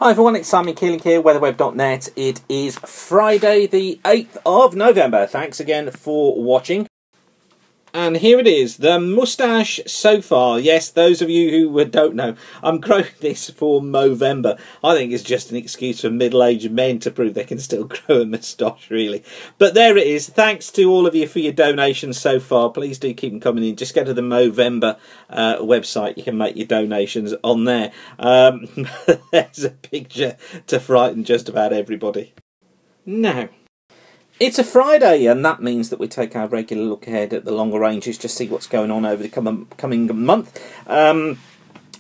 Hi everyone, it's Simon Keeling here, weatherweb.net. It is Friday the 8th of November. Thanks again for watching. And here it is, the moustache so far. Yes, those of you who don't know, I'm growing this for Movember. I think it's just an excuse for middle-aged men to prove they can still grow a moustache, really. But there it is. Thanks to all of you for your donations so far. Please do keep them coming in. Just go to the Movember website. You can make your donations on there. There's a picture to frighten just about everybody. Now, it's a Friday, and that means that we take our regular look ahead at the longer ranges to see what's going on over the coming month.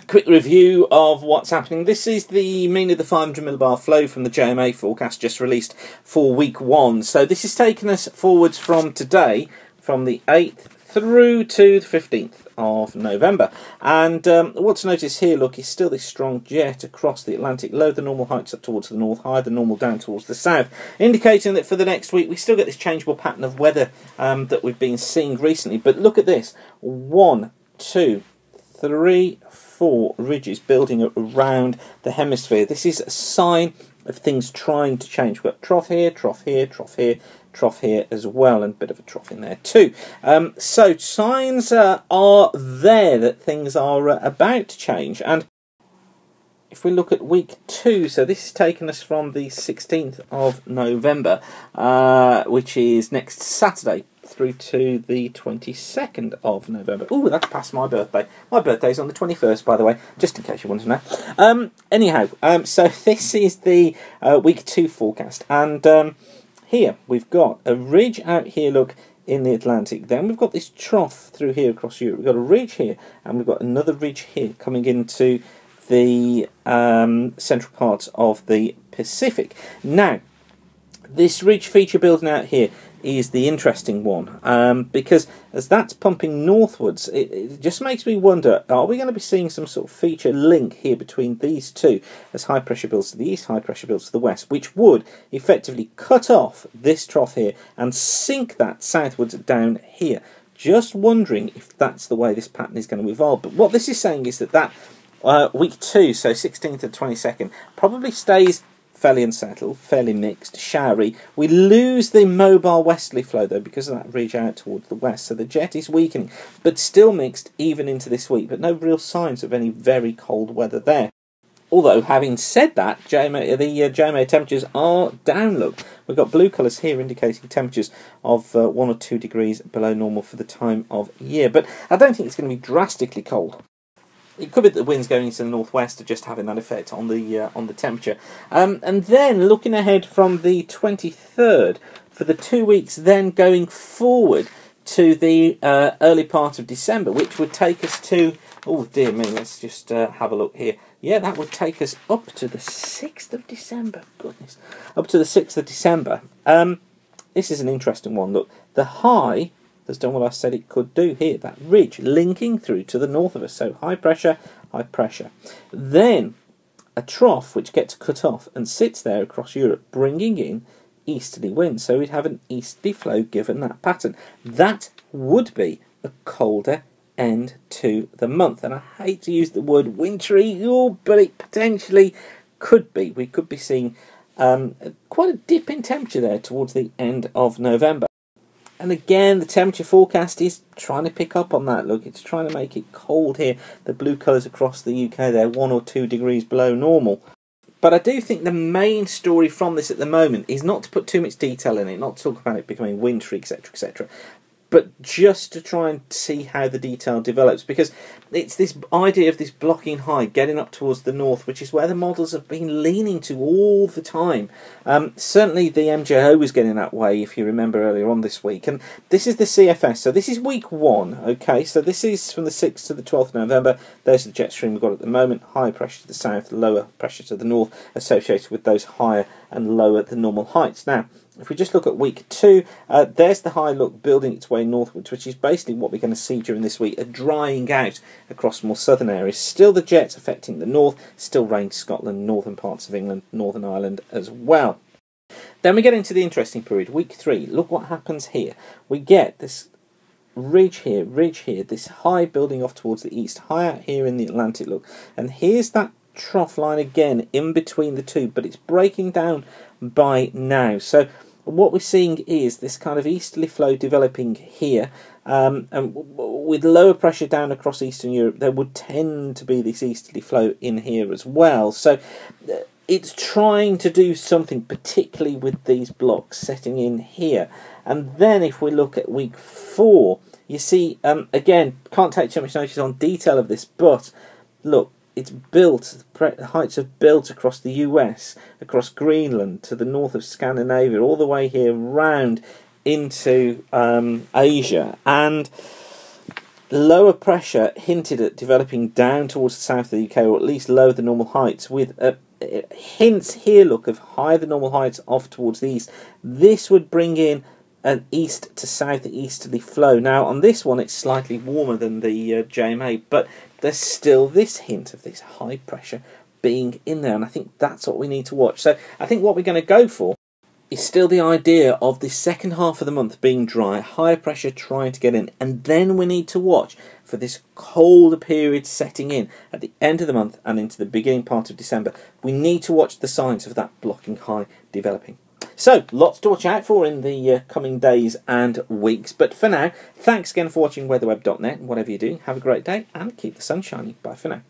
Quick review of what's happening. This is the mean of the 500 millibar flow from the JMA forecast just released for week 1. So this has taken us forwards from today, from the 8th through to the 15th of November. And what to notice here, look, is still this strong jet across the Atlantic, low the normal heights up towards the north, high the normal down towards the south, indicating that for the next week we still get this changeable pattern of weather that we've been seeing recently. But look at this, 1, 2, 3, 4 ridges building around the hemisphere. This is a sign of things trying to change. We've got trough here, trough here, trough here, trough here as well, and a bit of a trough in there too. So signs are there that things are about to change. And if we look at week 2, so this has taken us from the 16th of November, which is next Saturday, through to the 22nd of November. Ooh, that's past my birthday. My birthday's on the 21st, by the way, just in case you want to know. Anyhow, so this is the week 2 forecast, and here we've got a ridge out here, look, in the Atlantic. Then we've got this trough through here across Europe. We've got a ridge here, and we've got another ridge here coming into the central parts of the Pacific. Now, this ridge feature building out here is the interesting one, because as that's pumping northwards, it just makes me wonder, are we going to be seeing some sort of feature link here between these two as high pressure builds to the east, high pressure builds to the west, which would effectively cut off this trough here and sink that southwards down here? Just wondering if that's the way this pattern is going to evolve. But what this is saying is that week 2, so 16th and 22nd, probably stays fairly unsettled, fairly mixed, showery. We lose the mobile westerly flow though because of that ridge out towards the west, so the jet is weakening, but still mixed even into this week, but no real signs of any very cold weather there. Although, having said that, the JMA temperatures are down, look. We've got blue colours here indicating temperatures of 1 or 2 degrees below normal for the time of year, but I don't think it's going to be drastically cold. It could be that the winds going into the northwest are just having that effect on the temperature. And then looking ahead from the 23rd for the 2 weeks, then going forward to the early part of December, which would take us to, oh dear me, let's just have a look here. Yeah, that would take us up to the 6th of December. Goodness, up to the 6th of December. This is an interesting one. Look, the high has done what I said it could do here, that ridge linking through to the north of us, so high pressure, then a trough which gets cut off and sits there across Europe, bringing in easterly winds, so we'd have an easterly flow given that pattern. That would be a colder end to the month, and I hate to use the word wintry, but it potentially could be. We could be seeing quite a dip in temperature there towards the end of November. And again, the temperature forecast is trying to pick up on that. Look, it's trying to make it cold here. The blue colours across the UK, they're 1 or 2 degrees below normal. But I do think the main story from this at the moment is not to put too much detail in it, not to talk about it becoming wintry, etc., etc., but just to try and see how the detail develops, because it's this idea of this blocking high getting up towards the north, which is where the models have been leaning to all the time. Certainly the MJO was getting that way, if you remember earlier on this week, and this is the CFS, so this is week 1, okay, so this is from the 6th to the 12th of November. There's the jet stream we've got at the moment, high pressure to the south, lower pressure to the north, associated with those higher and lower than normal heights. Now, if we just look at week 2, there's the high look building its way northwards, which is basically what we're going to see during this week, a drying out across more southern areas. Still the jets affecting the north, still rain to Scotland, northern parts of England, Northern Ireland as well. Then we get into the interesting period, week 3. Look what happens here. We get this ridge here, this high building off towards the east, high out here in the Atlantic, look. And here's that trough line again in between the two, but it's breaking down by now. So what we're seeing is this kind of easterly flow developing here, and with lower pressure down across Eastern Europe, there would tend to be this easterly flow in here as well. So it's trying to do something, particularly with these blocks setting in here. And then if we look at week 4, you see, again, can't take too much notice on detail of this, but look, it's built, the heights have built across the US, across Greenland, to the north of Scandinavia, all the way here round into Asia. And lower pressure hinted at developing down towards the south of the UK, or at least lower than normal heights, with hints here, look, of higher than normal heights off towards the east. This would bring in an east to south easterly flow. Now on this one it's slightly warmer than the JMA, but there's still this hint of this high pressure being in there, and I think that's what we need to watch. So I think what we're going to go for is still the idea of the second half of the month being dry, higher pressure trying to get in, and then we need to watch for this colder period setting in at the end of the month and into the beginning part of December. We need to watch the signs of that blocking high developing. So, lots to watch out for in the coming days and weeks. But for now, thanks again for watching weatherweb.net. Whatever you do, have a great day and keep the sun shining. Bye for now.